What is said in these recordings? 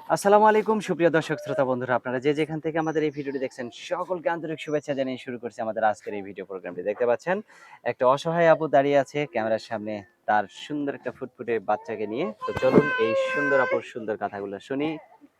আসসালামু আলাইকুম সুপ্রিয় দর্শক শ্রোতা বন্ধুরা, আপনারা যে যেখান থেকে আমাদের এই ভিডিওটি দেখছেন সকলকে আন্তরিক শুভেচ্ছা জানিয়ে শুরু করছি আমাদের আজকের এই ভিডিও প্রোগ্রামটি। দেখতে পাচ্ছেন একটা অসহায় আপু দাঁড়িয়ে আছে ক্যামেরার সামনে তার সুন্দর একটা ফুটফুটে বাচ্চাকে নিয়ে। তো চলুন এই সুন্দর আপুর সুন্দর কথাগুলো শুনি।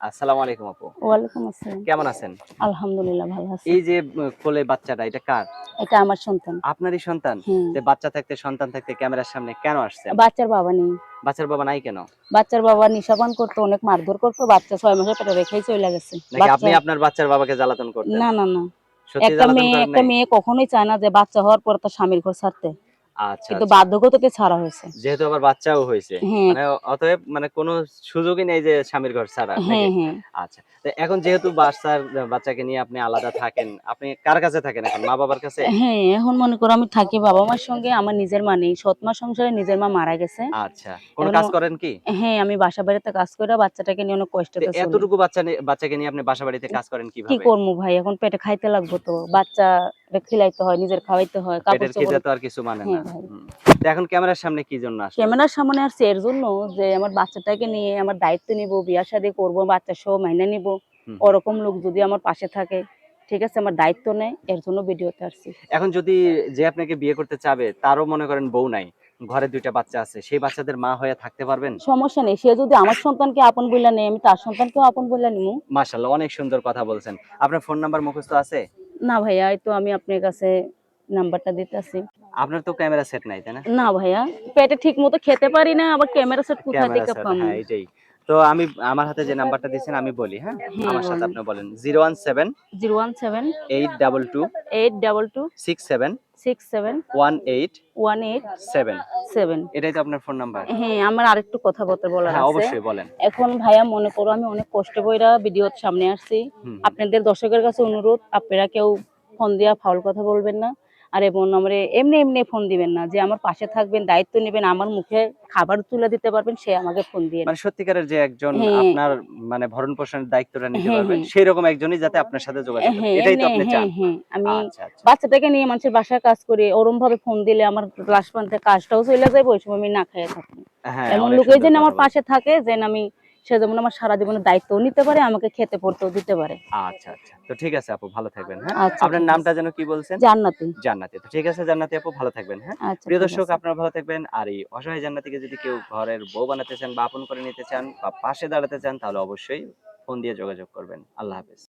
আসসালামু আলাইকুম আপু, ওয়ালাইকুম আসসালাম। কেমন আছেন? আলহামদুলিল্লাহ ভালো আছি। এই যে কোলে বাচ্চাটা, এটা কার? এটা আমার সন্তান। আপনারই সন্তান? হুম। তো বাচ্চা থাকতে সন্তান থাকতে ক্যামেরার সামনে কেন আসছেন? বাচ্চার বাবা নেই। বাচ্চার বাবা নাই কেন? বাচ্চার বাবা নিশাপান করতো, অনেক মারধর করতো। বাচ্চা ৬ মাসের পেটে রেখেই চইলা গেছে। নাকি আপনি বাচ্চা আপনার বাচ্চার বাবাকে জ্বালাতন করতেন? না, না, না। সত্যি একটা জ্বালাতন মেয়ে করেন একটা নাই? মেয়ে কখনোই চায় না যে বাচ্চা হওয়ার পর তার স্বামীর ঘর ছাড়তে। আচ্ছা, কিন্তু আচ্ছা। বাধ্যগততে ছাড়া হয়েছে। যেহেতু আবার বাচ্চাও হইছে। হ্যাঁ, মানে অতএব মানে কোন সুযোগই নেই যে স্বামীর ঘর ছাড়ার, নাকি? হ্যাঁ, হ্যাঁ। আচ্ছা। তো এখন যেহেতু বাচ্চাকে নিয়ে আপনি আলাদা থাকেন, আপনি কার কাছে থাকেন এখন? মা-বাবার কাছে? হ্যাঁ, এখন মনে করো আমি থাকি বাবা-মার সঙ্গে। আমার নিজের মা নেই। সৎ মা সংসারে নিজের মা মারা গেছে। আচ্ছা। কোন এখন কাজ করেন কি? হ্যাঁ, আমি বাসা বাড়িতে কাজ কইরা বাচ্চাটাকে নিয়ে অনেক তো কষ্টেতে চলি। এতটুকু বাচ্চাকে নিয়ে আপনি বাসাবাড়িতে কাজ করেন কি কিভাবে? করবো ভাই, এখন পেটে খাইতে লাগবো তো। বাচ্চারে খিলাইতে হয়, নিজের খাওয়াইতে হয়, পেটের খিদে কাপড়-চোপড়। তো আর কিছু মানে হ্যাঁ না। ভাই। হুম। তো এখন ক্যামেরার সামনে কি জন্য আসলেন? ক্যামেরার সামনে আসছি এর জন্য যে আমার বাচ্চাটাকে নিয়ে আমার দায়িত্ব নিবো, বিয়া-শাদী করবো, বাচ্চা সহ মাইনা নিবো। হুম, হুম। ওরকম লোক যদি আমার পাশে থাকে, ঠিক আছে, আমার দায়িত্ব নেয়, এর জন্য ভিডিওতে আসছি। এখন যদি যে আপনাকে বিয়ে করতে চাবে তারও মনে করেন বউ নাই। ঘরে ২ টা বাচ্চা আছে। সেই বাচ্চাদের মা হয়ে থাকতে পারবেন? সমস্যা নেই। সে যদি আমার সন্তানকে আপন বইলা নেয়, আমি তার সন্তানকেও আপন বইলা নিমু। মাশাআল্লাহ, অনেক সুন্দর কথা বলছেন। আপনার ফোন নাম্বার মুখস্থ আছে? না ভাইয়া, এই তো আমি আপনার কাছে নাম্বারটা দিতেছি। আপনার তো ক্যামেরা সেট নাই, তাই না? না ভাইয়া, পেটে ঠিক মতো খেতে পারি না, আবার ক্যামেরা সেট কোথা ক্যামেরা থেকে সেট, পামু? হ্যাঁ, এটাই। তো আমার হাতে যে নাম্বারটা দিয়েছেন আমি বলি, হ্যাঁ? হ্যাঁ আমার সাথে বলেন। আপনি বলেন 017 017 822 822 67 67 187। 187। এটাই তো আপনার ফোন নাম্বার? হ্যাঁ, আমার আরেকটু কথাবার্তা বলার হ্যাঁ, আছে। অবশ্যই বলেন। এখন ভাইয়া মনে করো আমি অনেক কষ্ট কইরা ভিডিওর সামনে আসছি। হুম, হুম। আপনাদের দর্শকের কাছে অনুরোধ, আপনারা কেউ ফোন দিয়া ফাউল কথা বলবেন না। আর এবং আমারে এমনি ফোন দিবেন না। যে আমার পাশে থাকবেন, দায়িত্ব নিবেন, আমার মুখে খাবার তুলে দিতে পারবেন, সে আমাকে ফোন দিয়েন। মানে সত্যিকারের যে একজন হ্যাঁ, আপনার মানে ভরণ-পোষণের দায়িত্বটা নিতে হ্যাঁ, পারবে, হ্যাঁ। সেইরকম একজনই যাতে আপনার সাথে যোগাযোগ করে। হ্যাঁ, এটাই তো আপনি চান? হ্যাঁ। আমি আচ্ছা, আচ্ছা। বাচ্চাটাকে নিয়ে মানুষের বাসায় কাজ করি। ওরমভাবে ফোন দিলে আমার লাস্ট পর্যন্ত কাজটাও চইলা যাইব। ওই সময় আমি না খাইয়া থাকবো। হ্যাঁ, এমন অনেক লোকই সুন্দর যেন কথা আমার পাশে বলছেন। থাকে, যেন সে যেমন আমার সারা জীবনের দায়িত্বও নিতে পারে, আমাকে খেতে পড়তেও দিতে পারে। আচ্ছা, আচ্ছা। তো ঠিক আছে আপু, ভালো থাকবেন, হ্যাঁ? আচ্ছা আপনার ঠিক নামটা আছে। যেন কি বলছেন? জান্নাতি। জান্নাতি। তো ঠিক আছে জান্নাতি আপু, ভালো থাকবেন, হ্যাঁ? আচ্ছা প্রিয় ঠিক দর্শক, আছে। আপনারা ভালো থাকবেন। আর এই অসহায় জান্নাতিকে যদি কেউ ঘরের বউ বানাতে চান বা আপন করে নিতে চান বা পাশে দাঁড়াতে চান, তাহলে অবশ্যই ফোন দিয়ে যোগাযোগ করবেন। আল্লাহ হাফেজ।